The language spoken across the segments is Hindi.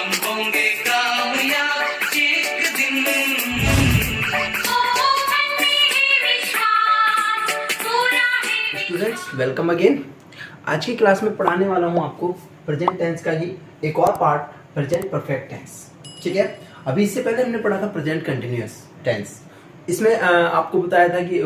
हम होंगे कामयाब एक दिन। Students, welcome again. आज की क्लास में पढ़ाने वाला हूँ आपको प्रेजेंट टेंस का ही एक और पार्ट, प्रेजेंट परफेक्ट टेंस। ठीक है, अभी इससे पहले हमने पढ़ा था प्रेजेंट कंटिन्यूअस टेंस। इसमें आपको बताया था कि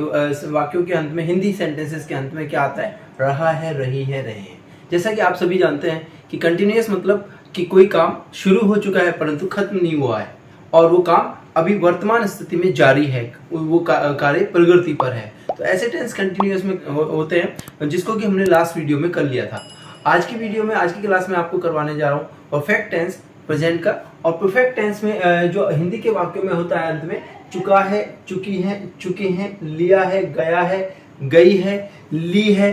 वाक्यों के अंत में, हिंदी सेंटेंसेस के अंत में क्या आता है? रहा है, रही है, रहे हैं। जैसा कि आप सभी जानते हैं कि कंटिन्यूअस मतलब कि कोई काम शुरू हो चुका है परंतु खत्म नहीं हुआ है और वो काम अभी वर्तमान स्थिति में जारी है, वो कार्य प्रगति पर है। तो ऐसे टेंस कंटिन्यूअस में होते हैं, जिसको कि हमने लास्ट वीडियो में कर लिया था। आज की वीडियो में, आज की क्लास में आपको करवाने जा रहा हूँ परफेक्ट टेंस प्रेजेंट का। और परफेक्ट टेंस में जो हिंदी के वाक्यों में होता है अंत में चुका है, चुकी है, चुके हैं, लिया है, गया है, गई है, ली है,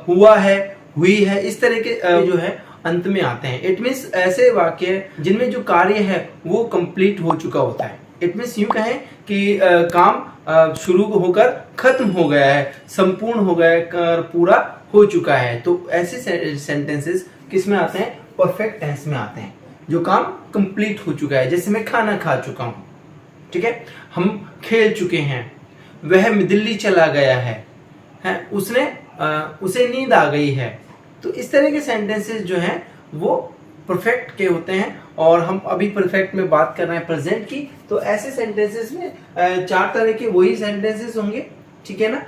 हुआ है, हुई है, इस तरह के जो है अंत में आते हैं। इट मीन्स ऐसे वाक्य जिनमें जो कार्य है वो कंप्लीट हो चुका होता है। इट मीन्स यूं कहें कि काम शुरू होकर खत्म हो गया है, संपूर्ण हो गया है, पूरा हो चुका है। तो ऐसे सेंटेंसेस किस में आते हैं? परफेक्ट टेंस में आते हैं, जो काम कंप्लीट हो चुका है। जैसे मैं खाना खा चुका हूं, ठीक है, हम खेल चुके हैं, वह दिल्ली चला गया है, उसे नींद आ गई है। तो इस तरह के सेंटेंसेस जो हैं वो परफेक्ट के होते हैं। और हम अभी परफेक्ट में बात कर रहे हैं प्रेजेंट की। तो ऐसे सेंटेंसेस में चार तरह के वही सेंटेंसेस होंगे, ठीक है ना?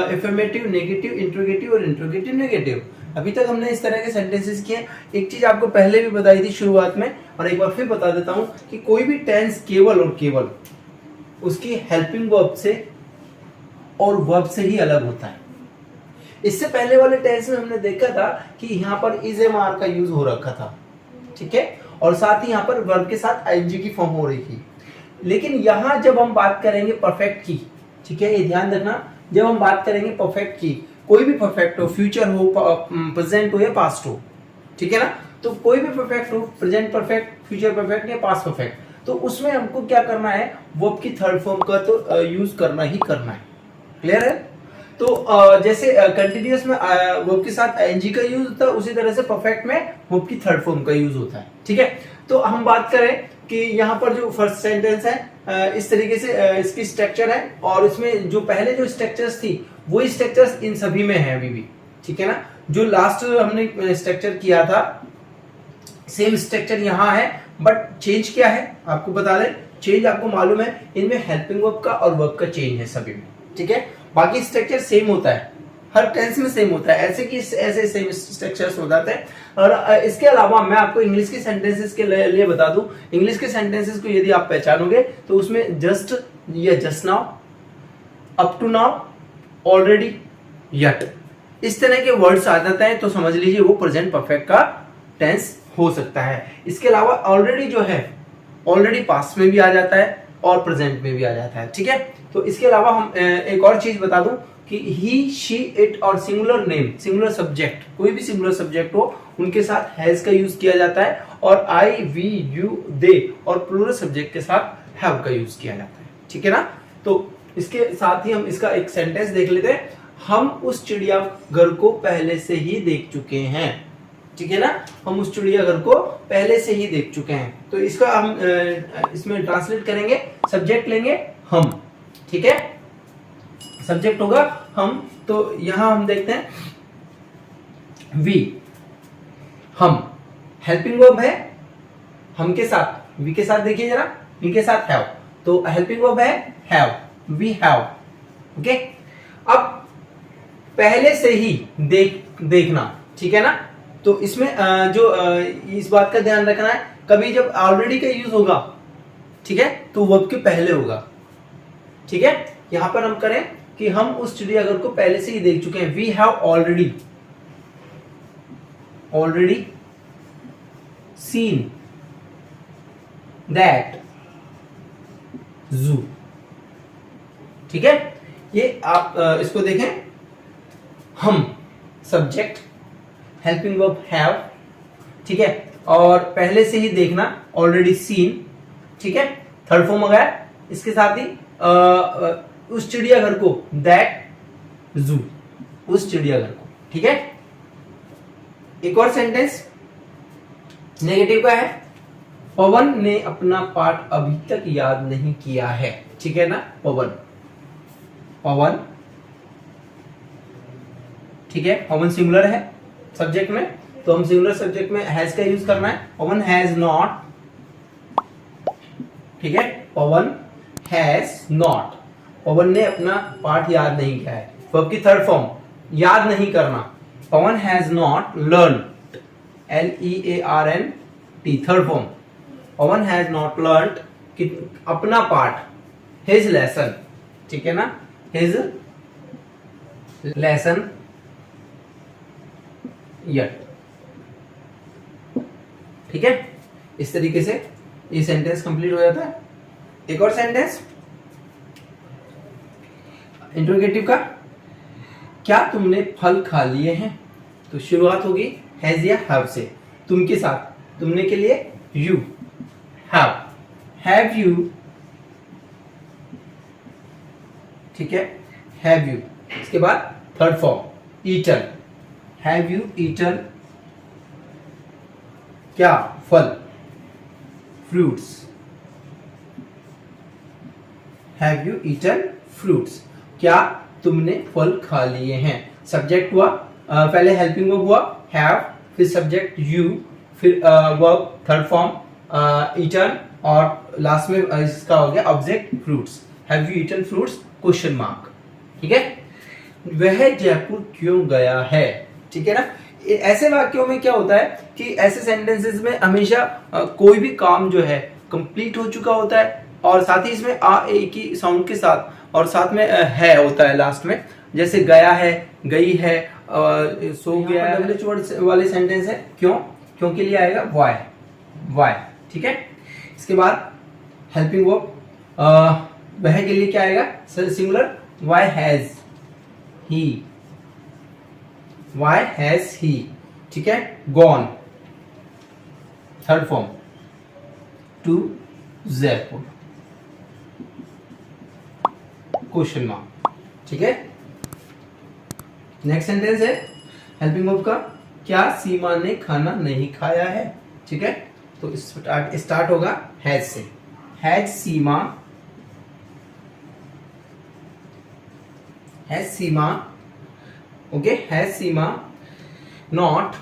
एफर्मेटिव, नेगेटिव, इंट्रोगेटिव और इंट्रोगेटिव नेगेटिव। अभी तक हमने इस तरह के सेंटेंसेस किए। एक चीज आपको पहले भी बताई थी शुरुआत में, और एक बार फिर बता देता हूं कि कोई भी टेंस केवल और केवल उसकी हेल्पिंग वर्ब से और वर्ब से ही अलग होता है। इससे पहले वाले टेंस में हमने देखा था कि यहाँ पर इज एम आर का यूज हो रखा था, ठीक है, और साथ ही यहाँ पर वर्ब के साथ आईएनजी की फॉर्म हो रही थी। लेकिन यहाँ जब हम बात करेंगे परफेक्ट की, ठीक है, ये ध्यान रखना, जब हम बात करेंगे परफेक्ट की, कोई भी परफेक्ट हो, फ्यूचर हो, प्रेजेंट हो या पास्ट हो, ठीक है ना, तो कोई भी परफेक्ट हो, प्रेजेंट परफेक्ट, फ्यूचर परफेक्ट या पास्ट परफेक्ट, तो उसमें हमको क्या करना है? वर्ब की थर्ड फॉर्म का तो यूज करना ही करना है। क्लियर है? तो जैसे कंटिन्यूअस में वर्ब के साथ आईएनजी का यूज होता है, उसी तरह से परफेक्ट में वर्ब की थर्ड फॉर्म का यूज होता है। ठीक है, तो हम बात करें कि यहाँ पर जो फर्स्ट सेंटेंस है, इस तरीके से इसकी स्ट्रक्चर है, और इसमें जो पहले जो स्ट्रक्चर्स थी वही स्ट्रक्चर्स इन सभी में है अभी भी, ठीक है ना? जो लास्ट हमने स्ट्रक्चर किया था, सेम स्ट्रक्चर यहाँ है, बट चेंज क्या है आपको बता दें। चेंज आपको मालूम है, इनमें हेल्पिंग वर्ब का और वर्ब का चेंज है सभी में, ठीक है। बाकी स्ट्रक्चर सेम होता है, हर टेंस में सेम होता है, ऐसे कि ऐसे सेम स्ट्रक्चर्स हो जाते हैं। और इसके अलावा मैं आपको इंग्लिश के सेंटेंसेस के लिए बता दूं, इंग्लिश के सेंटेंसेस को यदि आप पहचानोगे तो उसमें जस्ट या just now, up to now, already, yet, इस तरह के वर्ड्स आ जाते हैं, तो समझ लीजिए वो प्रेजेंट परफेक्ट का टेंस हो सकता है। इसके अलावा ऑलरेडी जो है, ऑलरेडी पास्ट में भी आ जाता है और प्रेजेंट में भी आ जाता है, ठीक है। तो इसके अलावा हम एक और चीज बता दूं कि ही, शी, इट और सिंगुलर नेम, सिंगुलर सब्जेक्ट, कोई भी सिंगुलर सब्जेक्ट हो उनके साथ हैज का यूज किया जाता है, और आई, वी, यू, दे और प्लूरल सब्जेक्ट के साथ हैव का यूज किया जाता है, ठीक है ना। तो इसके साथ ही हम इसका एक सेंटेंस देख लेते हैं। हम उस चिड़ियाघर को पहले से ही देख चुके हैं, ठीक है ना, हम उस चिड़ियाघर को पहले से ही देख चुके हैं। तो इसका हम इसमें ट्रांसलेट करेंगे, सब्जेक्ट लेंगे हम, ठीक है, सब्जेक्ट होगा हम। तो यहां हम देखते हैं वी, हम, हेल्पिंग वर्ब है हम के साथ, वी के साथ देखिए जरा, वी के साथ हैव, तो हेल्पिंग वर्ब है हैव, वी हैव, ओके। अब पहले से ही देखना, ठीक है ना। तो इसमें इस बात का ध्यान रखना है, कभी जब ऑलरेडी का यूज होगा, ठीक है, तो वर्ब के पहले होगा, ठीक है। यहां पर हम करें कि हम उस चिड़ियाघर को पहले से ही देख चुके हैं, we have already seen that zoo, ठीक है। ये आप इसको देखें, हम सब्जेक्ट, हेल्पिंग वर्ब हैव, ठीक है, और पहले से ही देखना ऑलरेडी सीन, ठीक है, थर्ड फॉर्म आ गया। इसके साथ ही उस चिड़ियाघर को, दैट जू, उस चिड़ियाघर को, ठीक है। एक और सेंटेंस नेगेटिव का है, पवन ने अपना पाठ अभी तक याद नहीं किया है। ठीक है ना, पवन, पवन, ठीक है। पवन सिंगुलर है सब्जेक्ट में, तो हम सिंगुलर सब्जेक्ट में हैज का यूज करना है। पवन हैज नॉट, ठीक है, पवन हैज नॉट, पवन ने अपना पाठ याद नहीं किया है। वर्ब की थर्ड फॉर्म, याद नहीं करना, Pawan has not learn, LEARNT, third form, Pawan has not learn अपना पाठ, हिज लेसन, ठीक है ना, हिज लेसन यट। ठीक है, इस तरीके से ये सेंटेंस कंप्लीट हो जाता है। एक और सेंटेंस इंट्रोगेटिव का, क्या तुमने फल खा लिए हैं? तो शुरुआत होगी हैज या हैव से, तुम के साथ, तुमने के लिए यू, हैव यू, ठीक है, हैव यू। इसके बाद third form eaten, have you eaten क्या, फल, fruits, have you eaten fruits, क्या तुमने फल खा लिए हैं। सब्जेक्ट हुआ, पहले हेल्पिंग वर्ब हुआ हैव, फिर सब्जेक्ट यू, फिर वर्ब थर्ड फॉर्म ईटन, और लास्ट में इसका हो गया object fruits, have you eaten fruits, question mark. ठीक है, वह जयपुर क्यों गया है। ठीक है ना, ऐसे वाक्यों में क्या होता है कि ऐसे सेंटेंसेस में हमेशा कोई भी काम जो है कंप्लीट हो चुका होता है, और साथ ही इसमें आ ए की साउंड के साथ, और साथ में है होता है लास्ट में, जैसे गया है, गई है, सो गया है, डब्ल्यूएच वर्ड वाले सेंटेंस है। क्यों, क्यों के लिए आएगा वाई, वाई। ठीक है, इसके बाद हेल्पिंग वर्ब, वह के लिए क्या आएगा, singular, why has he, why has he. ठीक है, gone third form, to Jaipur, question mark. ठीक है, नेक्स्ट सेंटेंस है हेल्पिंग वर्ब का, क्या सीमा ने खाना नहीं खाया है। ठीक है, तो स्टार्ट होगा हैज से, has Seema, has Seema, okay, has Seema not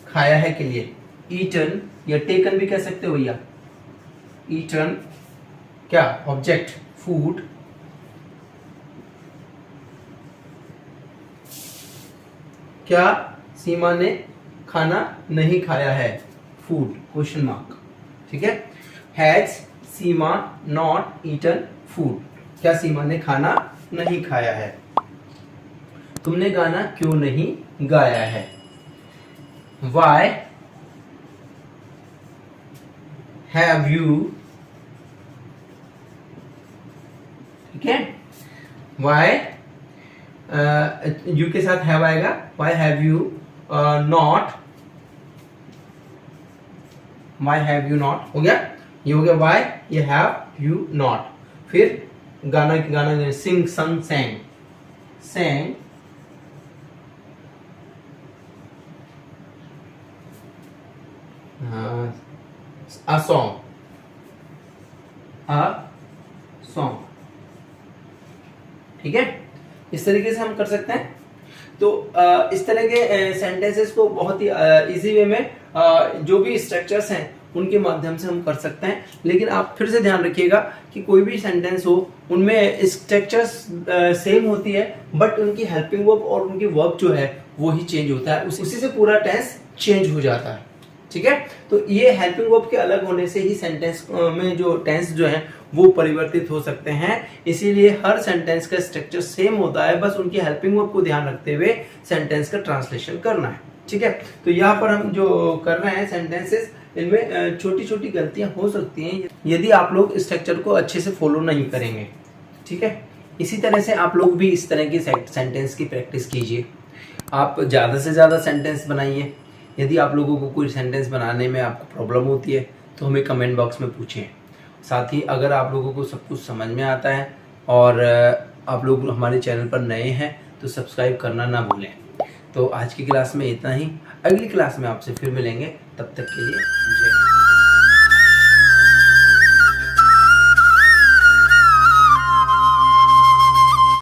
खाया है के लिए ईटन, या टेकन भी कह सकते हो भैया, ईटन क्या, ऑब्जेक्ट फूड, क्या सीमा ने खाना नहीं खाया है, फूड, क्वेश्चन मार्क। ठीक है, has Seema not eaten food, क्या सीमा ने खाना नहीं खाया है। तुमने गाना क्यों नहीं गाया है, वाई हैव यू, ठीक है, वाई यू के साथ हैव आएगा, why have you not, why have you not हो गया, ये हो गया वाई, ये हैव यू नॉट। फिर गाना, गाना सिंग, संग, सैंग, सैंग a song, a song। ठीक है, इस तरीके से हम कर सकते हैं। तो इस तरह के सेंटेंसेस को बहुत ही इजी वे में जो भी स्ट्रक्चर्स हैं उनके माध्यम से हम कर सकते हैं। लेकिन आप फिर से ध्यान रखिएगा कि कोई भी सेंटेंस हो उनमें स्ट्रक्चर्स सेम होती है, बट उनकी हेल्पिंग वर्ब और उनकी वर्ब जो है वो ही चेंज होता है, उसी से पूरा टेंस चेंज हो जाता है। ठीक है, तो ये हेल्पिंग वर्ब के अलग होने से ही सेंटेंस में जो टेंस जो है वो परिवर्तित हो सकते हैं। इसीलिए हर सेंटेंस का स्ट्रक्चर सेम होता है, बस उनकी हेल्पिंग वर्ब को ध्यान रखते हुए सेंटेंस का ट्रांसलेशन करना है। ठीक है, तो यहाँ पर हम जो कर रहे हैं सेंटेंसेस, इनमें छोटी छोटी गलतियां हो सकती हैं यदि आप लोग स्ट्रक्चर को अच्छे से फॉलो नहीं करेंगे। ठीक है, इसी तरह से आप लोग भी इस तरह की सेंटेंस की प्रैक्टिस कीजिए। आप ज़्यादा से ज़्यादा सेंटेंस बनाइए। यदि आप लोगों को कोई सेंटेंस बनाने में आपको प्रॉब्लम होती है तो हमें कमेंट बॉक्स में पूछें। साथ ही अगर आप लोगों को सब कुछ समझ में आता है और आप लोग हमारे चैनल पर नए हैं तो सब्सक्राइब करना ना भूलें। तो आज की क्लास में इतना ही। अगली क्लास में आपसे फिर मिलेंगे, तब तक के लिए जय हिंद।